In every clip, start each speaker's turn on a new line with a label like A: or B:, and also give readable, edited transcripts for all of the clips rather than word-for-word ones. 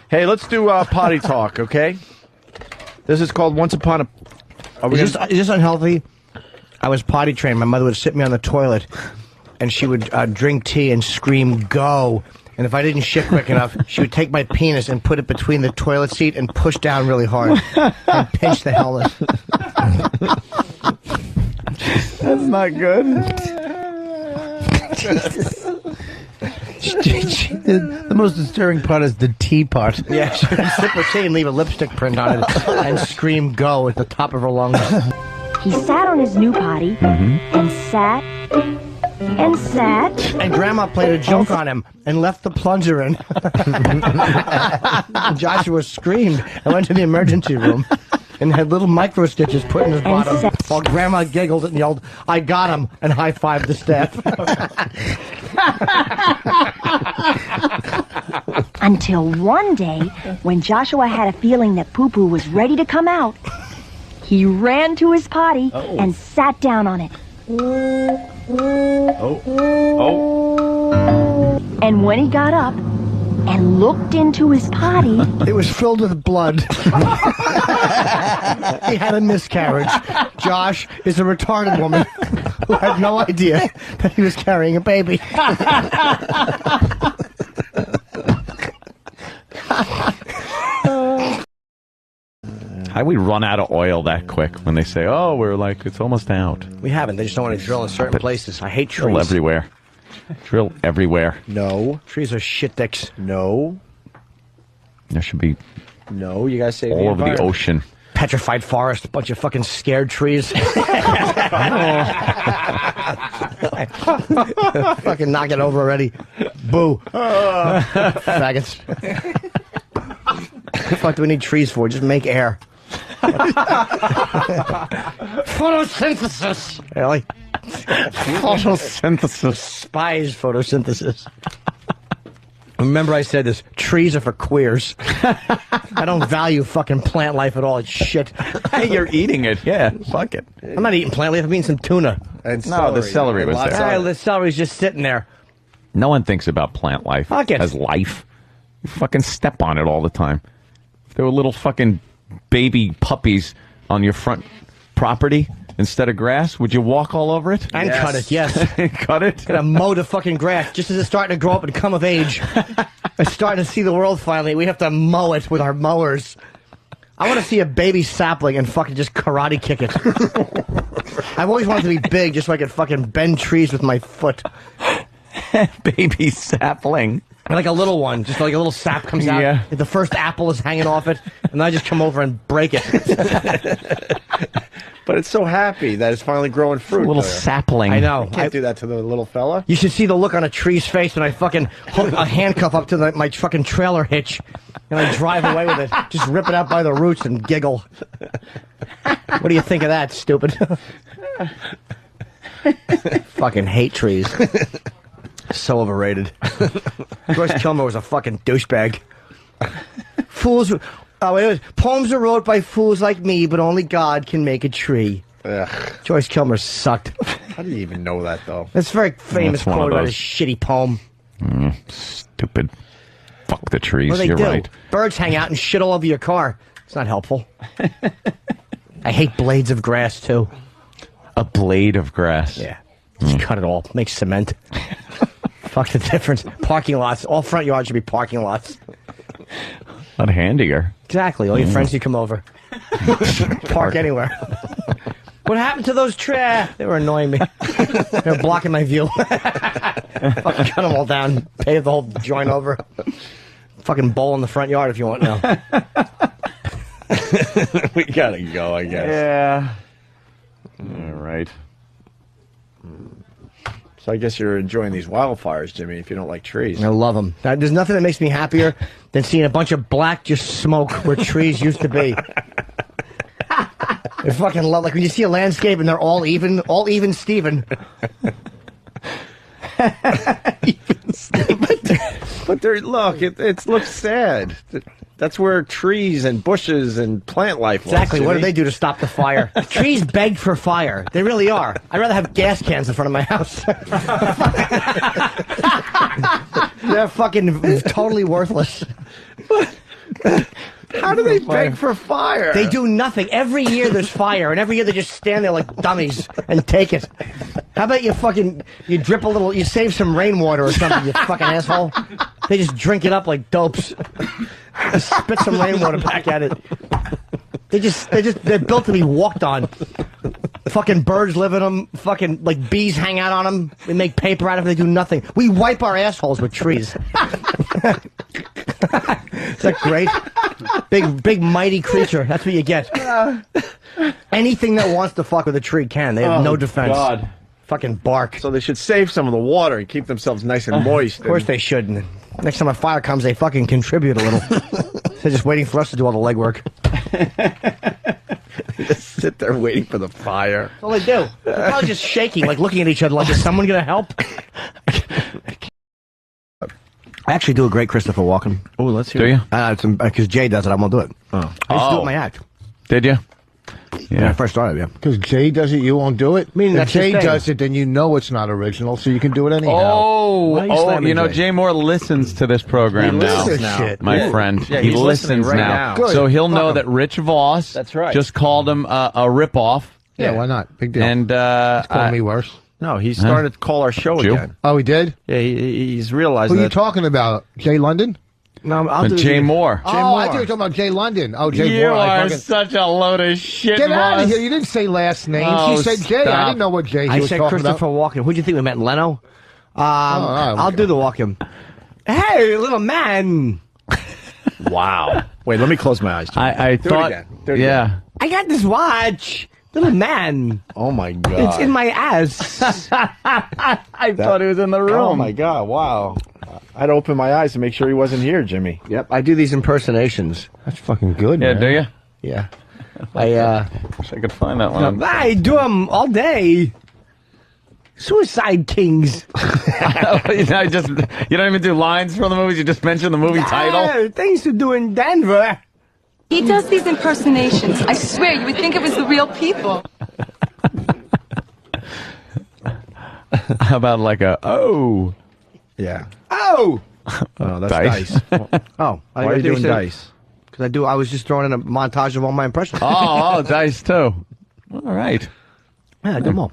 A: Hey, let's do potty talk, okay? This is called Once Upon a...
B: Is this unhealthy? I was potty trained. My mother would sit me on the toilet, and she would drink tea and scream, "Go!" And if I didn't shit quick enough, she would take my penis and put it between the toilet seat and push down really hard and pinch the helmet.
A: That's not good.
C: The most disturbing part is the tea part.
B: Yeah, she would sip her tea and leave a lipstick print on it and scream "Go!" at the top of her lungs.
D: He sat on his new potty and sat and sat.
B: And Grandma played a joke on him and left the plunger in. Joshua screamed and went to the emergency room and had little micro stitches put in his bottom while Grandma giggled and yelled, "I got him," and high-fived the staff.
D: Until one day, when Joshua had a feeling that poo-poo was ready to come out, he ran to his potty and sat down on it. And when he got up and looked into his potty,
B: it was filled with blood. He had a miscarriage. Josh is a retarded woman who had no idea that he was carrying a baby.
E: How we run out of oil that quick when they say, "Oh, we're like, it's almost out."
B: We haven't. They just don't want to drill in certain places. I hate trees.
E: Drill everywhere. Drill everywhere.
A: No.
B: Trees are shit dicks.
A: No.
E: There should be
A: No, you gotta save
E: all over the ocean.
B: Petrified forest, a bunch of fucking scared trees. Fucking knock it over already. Boo. Faggots. What the fuck do we need trees for? Just make air. Photosynthesis. Really?
E: Photosynthesis.
B: Spies photosynthesis. Remember I said this, trees are for queers. I don't value fucking plant life at all. It's shit.
E: You're eating it, yeah. Fuck it.
B: I'm not eating plant life, I'm eating some tuna.
A: And
E: No, the celery was there.
B: The celery's just sitting there.
E: No one thinks about plant life
B: Fuck it.
E: as life. You fucking step on it all the time. If there were little fucking baby puppies on your front property instead of grass, would you walk all over it?
B: And cut it, yes.
E: Cut it?
B: Gotta mow the fucking grass just as it's starting to grow up and come of age. It's starting to see the world finally. We have to mow it with our mowers. I want to see a baby sapling and fucking just karate kick it. I've always wanted to be big just so I could fucking bend trees with my foot.
E: Baby sapling.
B: Like a little one, just like a little sap comes out.
E: Yeah.
B: The first apple is hanging off it, and I just come over and break it.
A: But it's so happy that it's finally growing fruit.
E: A little
A: there.
E: sapling.
B: I know.
A: You can't do that to the little fella.
B: You should see the look on a tree's face when I fucking hook a handcuff up to my fucking trailer hitch, and I drive away with it. Just rip it out by the roots and giggle. What do you think of that, stupid? Fucking hate trees. So overrated. Joyce Kilmer was a fucking douchebag. Fools. Poems are wrote by fools like me, but only God can make a tree.
A: Ugh.
B: Joyce Kilmer sucked.
A: How do you even know that, though?
B: That's a very famous
E: That's one of
B: quote about
E: those.
B: his shitty poem.
E: Stupid. Fuck the trees.
B: What do they
E: You're
B: do?
E: right.
B: Birds hang out and shit all over your car. It's not helpful. I hate blades of grass, too.
E: A blade of grass.
B: Yeah. Just cut it all. Make cement. Fuck the difference. Parking lots. All front yards should be parking lots.
E: Not handier.
B: Exactly. All your friends you come over. Park anywhere. What happened to those trees? They were annoying me. They were blocking my view. Fucking cut them all down. Pave the whole joint over. Fucking bowl in the front yard if you want now.
A: We gotta go, I guess.
E: Yeah. All right.
A: So I guess you're enjoying these wildfires, Jimmy, if you don't like trees.
B: I love them. There's nothing that makes me happier than seeing a bunch of black just smoke where trees used to be. I fucking love, like when you see a landscape and they're all even Steven.
A: But there, look, it looks sad. That's where trees and bushes and plant life was.
B: Exactly. What do
A: Jimmy.
B: they do to stop the fire? Trees beg for fire. They really are. I'd rather have gas cans in front of my house. They're fucking totally worthless.
A: How do they beg for fire?
B: They do nothing. Every year there's fire, and every year they just stand there like dummies and take it. How about you drip a little, you save some rainwater or something, you fucking asshole. They just drink it up like dopes. Just spit some rainwater back at it. They're built to be walked on. Fucking birds live in them. Fucking, like, bees hang out on them. They make paper out of them. They do nothing. We wipe our assholes with trees. Is that great? Big, mighty creature. That's what you get. Anything that wants to fuck with a tree can. They have no defense. God. Fucking bark.
A: So they should save some of the water and keep themselves nice and moist.
B: Of course they shouldn't. Next time a fire comes, they fucking contribute a little. They're just waiting for us to do all the legwork.
A: Just sit there waiting for the fire.
B: That's all they do. They're probably just shaking, like looking at each other like, is someone going to help? I actually do a great Christopher Walken.
A: Oh, let's hear it.
B: Do you? Because Jay does it, I won't do it.
A: Oh.
B: I used to do it in my act.
E: Did you?
B: When I first started, yeah.
C: Because Jay does it, you won't do it?
B: mean,
C: if
B: that's his
C: Jay
B: thing.
C: does it, then you know it's not original, so you can do it anyhow.
E: Oh, you know, Jay Moore listens to this program now.
B: Shit.
E: My friend.
A: Yeah,
E: he
A: he's
E: listens
A: listening right now.
C: Good.
E: So he'll know
C: Fuck
E: that Rich Voss
A: That's right.
E: just called him a ripoff.
C: Yeah, why not? Big deal.
E: And
C: Call me worse.
A: No, he started to call our show
E: Jew?
A: again.
C: Oh, he did?
A: Yeah, he's realized
C: Who are
A: that.
C: you talking about? Jay London?
B: No, I'll do
E: Jay Moore.
C: I thought you were talking about Jay London. Oh, Jay
E: You
C: Moore.
E: are such a load of shit,
C: Get out
E: Voss.
C: of here. You didn't say last names.
E: Oh,
C: You said Jay. I
E: stop.
C: didn't know what Jay
B: I
C: was
B: said
C: talking
B: Christopher
C: about.
B: Walken. Who'd you think we met, Leno? I'll
C: okay.
B: do the Walken. Hey, little man.
A: Wow. Wait, let me close my eyes.
E: I
A: Do it
E: thought,
A: again. Do it
E: yeah.
B: I got this watch. Little man.
A: Oh, my God.
B: It's in my ass.
E: I thought he was in the room.
A: Oh, my God. Wow. I'd open my eyes to make sure he wasn't here, Jimmy.
B: Yep, I do these impersonations.
C: That's fucking good,
E: Yeah,
C: man.
E: do you?
B: Yeah.
E: Wish I could find that one.
B: I do them all day. Suicide Kings.
E: you don't even do lines from the movies. You just mention the movie title.
B: Things to do in Denver.
F: He does these impersonations. I swear, you would think it was the real people.
E: How about like a
A: Yeah.
B: Oh!
A: Oh, that's
E: Dice.
A: Dice.
B: Oh.
A: Why are you doing Dice?
B: Because I was just throwing in a montage of all my impressions.
E: oh, Dice too. All right.
B: Yeah, I do them all.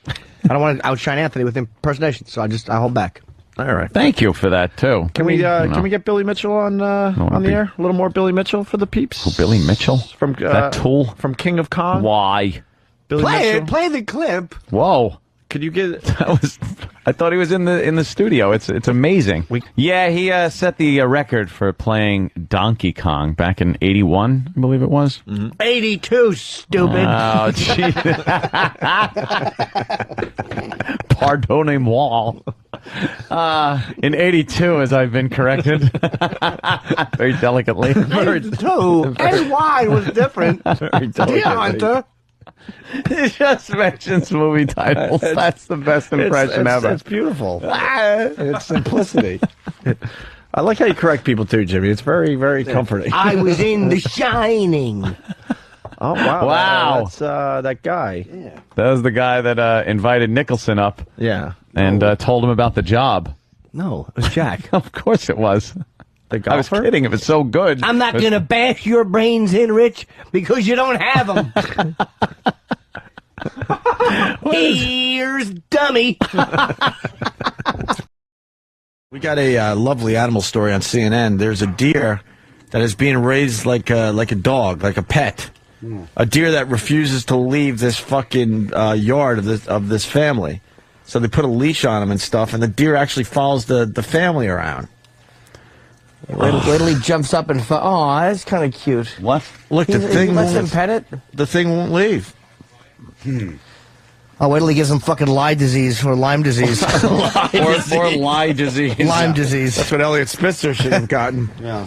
B: I don't want to outshine Anthony with impersonations, so I hold back.
A: All right.
E: Thank you for that too.
A: Can we get Billy Mitchell on the air? A little more Billy Mitchell for the peeps.
E: Oh, Billy Mitchell
A: From
E: that Tool
A: from King of Kong.
E: Why?
A: Billy
B: Play
A: Mitchell.
B: it. Play the clip.
E: Whoa.
A: Could you get?
E: I thought he was in the studio. It's amazing. Yeah, he set the record for playing Donkey Kong back in '81, I believe it was.
B: 82, stupid.
E: Oh, gee. Pardonnez-moi. In '82, as I've been corrected, very delicately.
B: 82. NY was different.
E: Very
B: Dear
E: delicately.
B: Hunter.
E: He just mentions movie titles. That's the best impression ever.
A: It's beautiful. It's simplicity. I like how you correct people too, Jimmy. It's very, very comforting.
B: I was in The Shining.
A: Oh wow!
E: Wow.
A: That's that guy.
E: That was the guy that invited Nicholson up
A: Yeah.
E: and told him about the job.
B: No, it was Jack.
E: Of course it was.
A: The
E: I was
A: golfer?
E: kidding. It was so good.
B: I'm not going to bash your brains in, Rich, because you don't have them. Here's dummy.
A: We got a lovely animal story on CNN. There's a deer that is being raised like a dog, like a pet. A deer that refuses to leave this fucking yard of this family. So they put a leash on him and stuff, and the deer actually follows the family around.
B: Wait till he jumps up and oh, that's kind of cute.
E: What?
A: Look, the thing
B: lets him
A: won't,
B: pet it.
A: the thing won't leave.
B: Oh, wait till he gives him fucking Lyme disease or Lyme disease.
E: or lie disease.
B: Lyme disease.
A: That's what Elliot Spitzer should have gotten.
C: Yeah.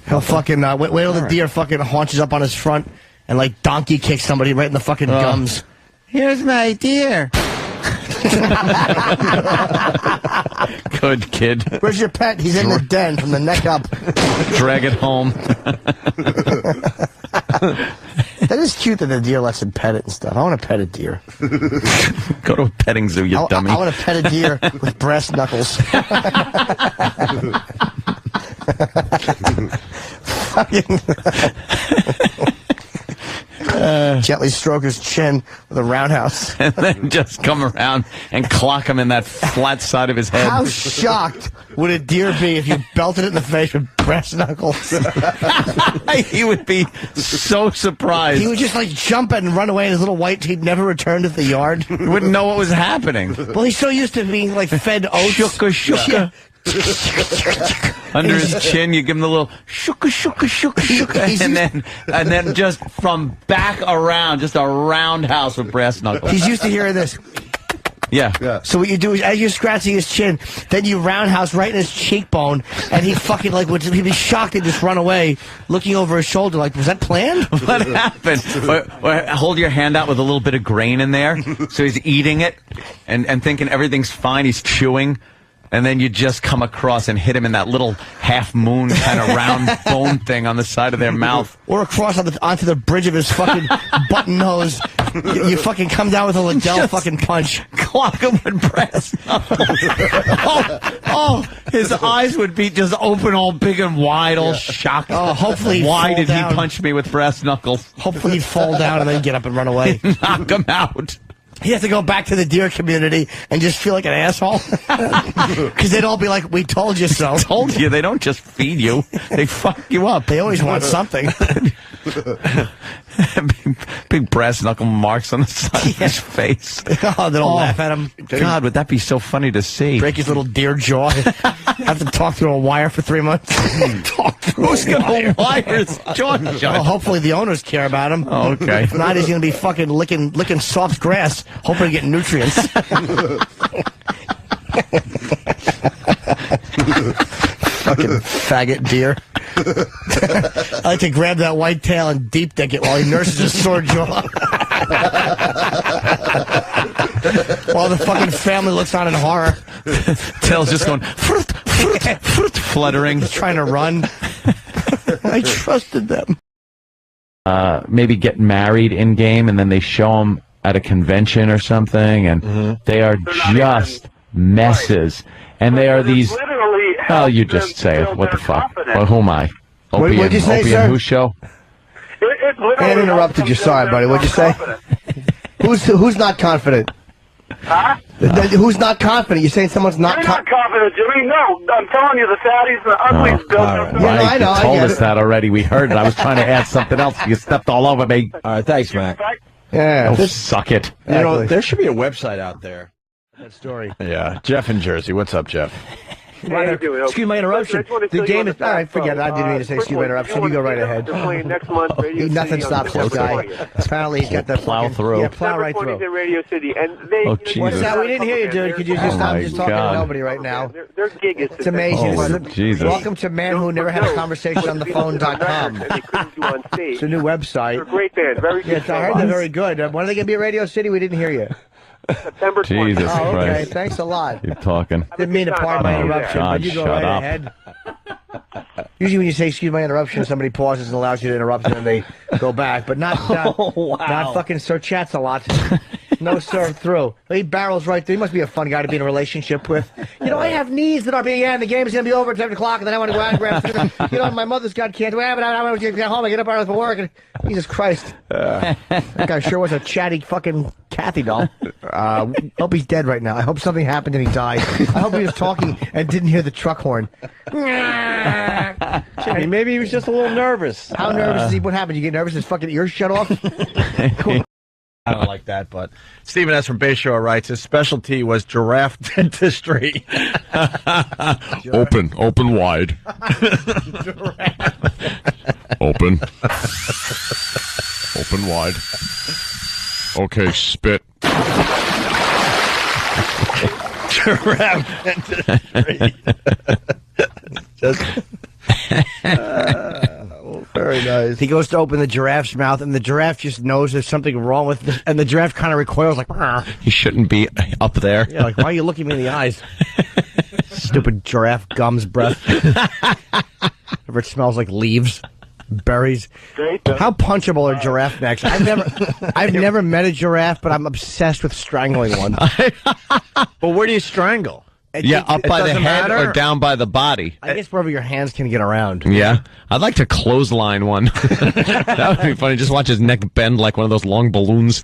B: He'll fucking wait till the deer fucking haunches up on his front and like donkey kicks somebody right in the fucking gums.
C: Here's my deer.
E: Good kid.
B: Where's your pet? He's in the den from the neck up.
E: Drag it home.
B: That is cute that the deer lets him pet it and stuff. I want to pet a deer.
E: Go to a petting zoo, you dummy.
B: I want to pet a deer with brass knuckles. Gently stroke his chin with a roundhouse.
E: And then just come around and clock him in that flat side of his head.
B: How shocked would a deer be if you belted it in the face with brass knuckles?
E: He would be so surprised.
B: He would just like jump and run away, and his little white teeth never returned to the yard.
E: He wouldn't know what was happening.
B: Well, he's so used to being like fed oats.
E: Shuka. Under his chin, you give him the little shuka, and then just from back around, just a roundhouse with brass knuckles.
B: He's used to hearing this.
E: Yeah.
B: So what you do is, as you're scratching his chin, then you roundhouse right in his cheekbone, and he fucking he'd be shocked and just run away, looking over his shoulder like, was that planned?
E: What happened? Or hold your hand out with a little bit of grain in there, so he's eating it and thinking everything's fine. He's chewing. And then you just come across and hit him in that little half-moon kind of round bone thing on the side of their mouth.
B: Or across onto the bridge of his fucking button nose. You fucking come down with a Liddell
E: Just
B: fucking punch.
E: Clock him with brass knuckles. His eyes would be just open all big and wide, all shocked.
B: Oh, hopefully
E: Why did
B: down.
E: he punch me with brass knuckles?
B: Hopefully he'd fall down and then get up and run away.
E: Knock him out.
B: He has to go back to the deer community and just feel like an asshole. Because they'd all be like, we told you so.
E: Told you, they don't just feed you. They fuck you up.
B: They always want something.
E: big brass knuckle marks on the side of his face.
B: Oh, they'll laugh at him.
E: God, would that be so funny to see?
B: Break his little deer jaw. Have to talk through a wire for 3 months.
E: Who's going to wire his jaw shut?
B: Well, hopefully the owners care about him.
E: Oh, okay.
B: If not, he's going to be fucking licking soft grass, hoping to get nutrients. Fucking faggot deer. I like to grab that white tail and deep dick it while he nurses his sore jaw. While the fucking family looks on in horror.
E: Tail's just going fluttering.
B: Trying to run. I trusted them.
E: Maybe get married in game, and then they show them at a convention or something, and they are just messes. And they are these. Oh, you just say it. What the fuck? Well, who am I? Opie
B: What'd you say,
E: Opie
B: sir?
E: and whose show?
B: I interrupted you. Sorry, buddy. What'd you say? Who's not confident?
G: Huh?
B: Who's not confident? You're saying someone's not
G: You're not confident, Jimmy. No, I'm telling you, the fatties and the uglies built up.
B: Yeah, no, I know,
E: You
B: I
E: told
B: get
E: us
B: it.
E: that already. We heard it. I was trying to add something else. You stepped all over me.
A: All right, thanks, Mac.
B: Yeah.
E: Oh, suck it.
A: You know, there should be a website out there.
B: That story.
A: Yeah, Jeff in Jersey. What's up, Jeff?
G: How you doing?
B: Excuse my interruption. The game is. All right, forget it. I didn't mean to say excuse my interruption. You go right ahead.
G: Next month, Radio
B: Nothing
G: City
B: stops
G: on
B: this guy.
G: December 20th.
B: Apparently, he's got the
E: Plow
B: fucking,
E: through.
B: Yeah, plow right
G: December 20th
B: through.
G: at Radio City, and they.
E: Oh,
G: they-
E: Jesus.
B: What's that? We didn't hear you, dude. Could you just stop
E: my
B: just talking
E: God.
B: to nobody right now?
G: Their gig is.
B: It's amazing.
E: Oh,
B: This is
E: Jesus.
B: Welcome to Man Who Never Had a Conversation on the Phone.com.
G: And they couldn't do on stage.
B: It's a new
G: They're a
B: website.
G: great band. Very good.
B: Yes, I heard they're very good. When are they going to be at Radio City? We didn't hear you.
G: September 20th.
E: Jesus
B: Oh, okay.
E: Christ.
B: Thanks a lot.
E: You're talking.
B: Didn't mean to pardon my
G: Oh,
B: interruption,
E: God,
B: but you go
E: shut
B: right
E: up.
B: ahead. Usually when you say excuse my interruption, somebody pauses and allows you to interrupt and then they go back. But not fucking Sir Chats a lot. No serve through. He barrels right through. He must be a fun guy to be in a relationship with. You know, I have needs that are being, and the game is going to be over at 7 o'clock, and then I want to go out and grab food. You know, my mother's got cancer. I want to get home. I get up early for work. And, Jesus Christ. That guy sure was a chatty fucking Kathy doll. Hope he's dead right now. I hope something happened and he died. I hope he was talking and didn't hear the truck horn.
A: Jimmy, maybe he was just a little nervous.
B: How nervous is he? What happened? You get nervous? His fucking ears shut off?
A: I don't like that, but Stephen S. from Bayshore writes his specialty was giraffe dentistry.
E: Open wide. Open wide. Okay, spit.
A: Giraffe dentistry. Just very nice.
B: He goes to open the giraffe's mouth, and the giraffe just knows there's something wrong with it, and the giraffe kind of recoils like, "Arr."
E: He shouldn't be up there.
B: Yeah, like, why are you looking me in the eyes? Stupid giraffe gums breath. Ever it smells like leaves, berries. How punchable are giraffe necks? I've never met a giraffe, but I'm obsessed with strangling one.
A: But where do you strangle?
E: Yeah, up by the
A: doesn't
E: head
A: matter.
E: or down by the body.
B: I guess wherever your hands can get around.
E: Yeah, I'd like to clothesline one. That would be funny. Just watch his neck bend like one of those long balloons.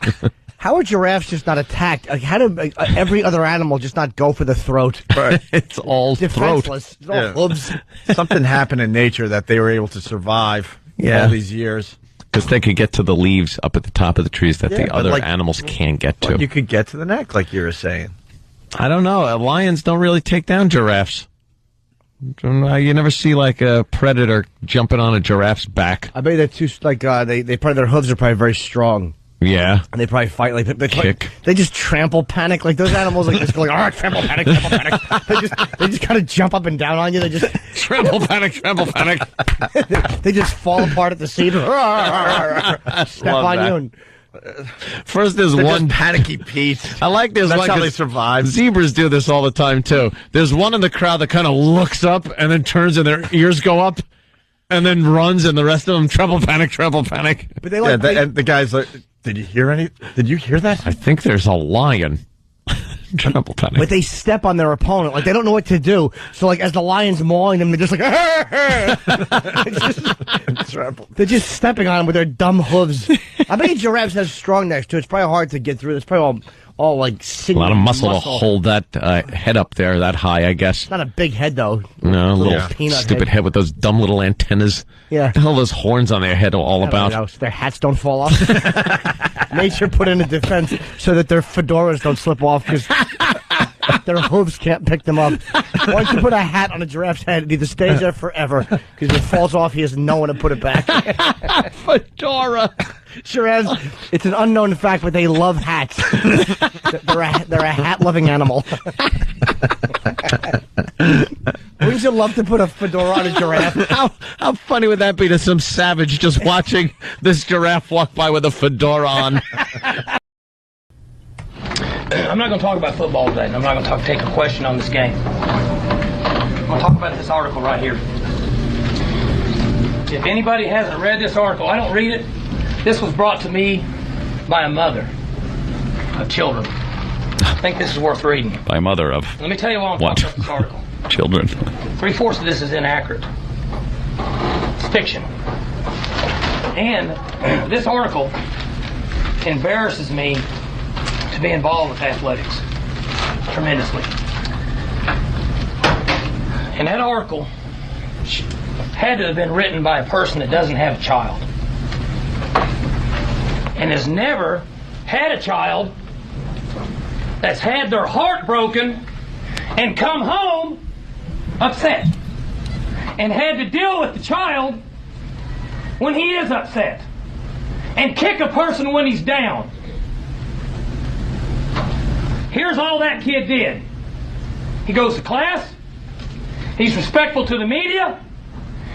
B: How are giraffes just not attacked? Like, how do every other animal just not go for the throat?
A: Right.
E: It's all throat.
B: Defenseless. It's all hooves.
A: Something happened in nature that they were able to survive all these years.
E: Because they could get to the leaves up at the top of the trees that the
A: but
E: other
A: like-
E: animals can't get to.
A: You could get to the neck, like you were saying.
E: I don't know. Lions don't really take down giraffes. You never see like a predator jumping on a giraffe's back.
B: I bet they're too they probably their hooves are probably very strong.
E: Yeah.
B: And they probably fight like they
E: Kick.
B: They just trample panic like those animals like just go like all right trample panic. They just kind of jump up and down on you. They just
E: Trample panic.
B: they just fall apart at the seat. Step on
A: that.
B: you. And,
E: First there's
A: They're
E: one
A: just panicky Pete.
E: I like this
A: That's
E: one.
A: how
E: 'cause
A: they survive.
E: Zebras do this all the time too. There's one in the crowd that kind of looks up and then turns and their ears go up and then runs and the rest of them trample panic.
B: but they like
A: and the guy's like, Did you hear that?
E: I think there's a lion. Trample panic.
B: but they step on their opponent like they don't know what to do. So like as the lion's mauling them, they're just like they're just stepping on them with their dumb hooves. I bet giraffes have strong necks too. It's probably hard to get through. It's probably all like
E: A
B: sinewy
E: lot of muscle to hold that head up there that high, I guess.
B: Not a big head though.
E: No, a little
B: peanut
E: stupid head with those dumb little antennas.
B: Yeah.
E: What the hell are those horns on their head all
B: I don't
E: about?
B: know, so their hats don't fall off. Nature put in a defense so that their fedoras don't slip off because their hooves can't pick them up. Once you put a hat on a giraffe's head, it either stays there forever because if it falls off, he has no one to put it back.
E: Fedora.
B: Giraffes, it's an unknown fact, but they love hats. They're a hat-loving animal. Wouldn't you love to put a fedora on a giraffe?
E: How funny would that be to some savage just watching this giraffe walk by with a fedora on?
H: I'm not going to talk about football today, and I'm not going to take a question on this game. I'm going to talk about this article right here. If anybody hasn't read this article, I don't read it. This was brought to me by a mother of children. I think this is worth reading.
E: By mother of
H: Let me tell you why I'm
E: what?
H: talking about this article.
E: Children.
H: 3/4 of this is inaccurate. It's fiction. And this article embarrasses me to be involved with athletics tremendously. And that article had to have been written by a person that doesn't have a child and has never had a child that's had their heart broken and come home upset and had to deal with the child when he is upset and kick a person when he's down. Here's all that kid did. He goes to class. He's respectful to the media.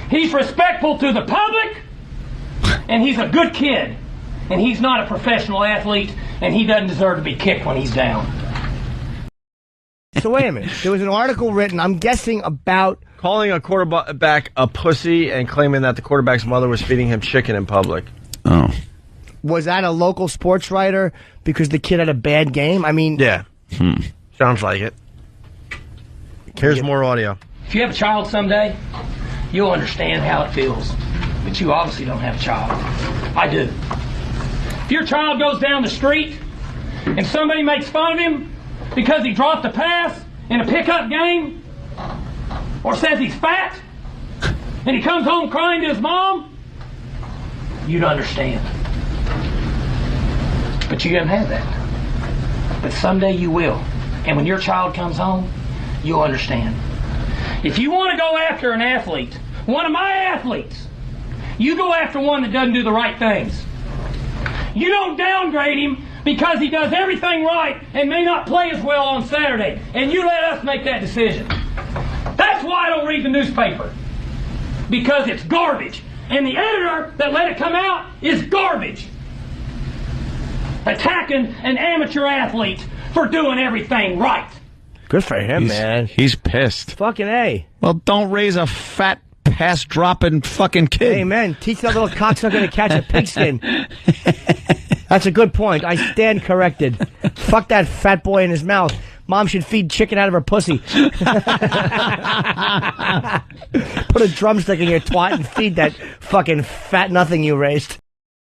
H: He's respectful to the public. And he's a good kid. And he's not a professional athlete. And he doesn't deserve to be kicked when he's down.
B: So wait a minute. There was an article written, I'm guessing, about...
A: Calling a quarterback a pussy and claiming that the quarterback's mother was feeding him chicken in public.
E: Oh.
B: Was that a local sports writer because the kid had a bad game? I mean...
A: Yeah. Sounds like it. Here's more audio.
H: If you have a child someday, you'll understand how it feels. But you obviously don't have a child. I do. If your child goes down the street and somebody makes fun of him because he dropped a pass in a pickup game or says he's fat and he comes home crying to his mom, you'd understand. But you didn't have that. But someday you will. And when your child comes home, you'll understand. If you want to go after an athlete, one of my athletes, you go after one that doesn't do the right things. You don't downgrade him because he does everything right and may not play as well on Saturday. And you let us make that decision. That's why I don't read the newspaper. Because it's garbage. And the editor that let it come out is garbage. Attacking an amateur athlete for doing everything right.
B: Good for him, man.
E: He's pissed.
B: Fucking A.
E: Well, don't raise a fat pass dropping fucking kid.
B: Amen. Teach that little cocksucker to catch a pigskin. That's a good point. I stand corrected. Fuck that fat boy in his mouth. Mom should feed chicken out of her pussy. Put a drumstick in your twat and feed that fucking fat nothing you raised.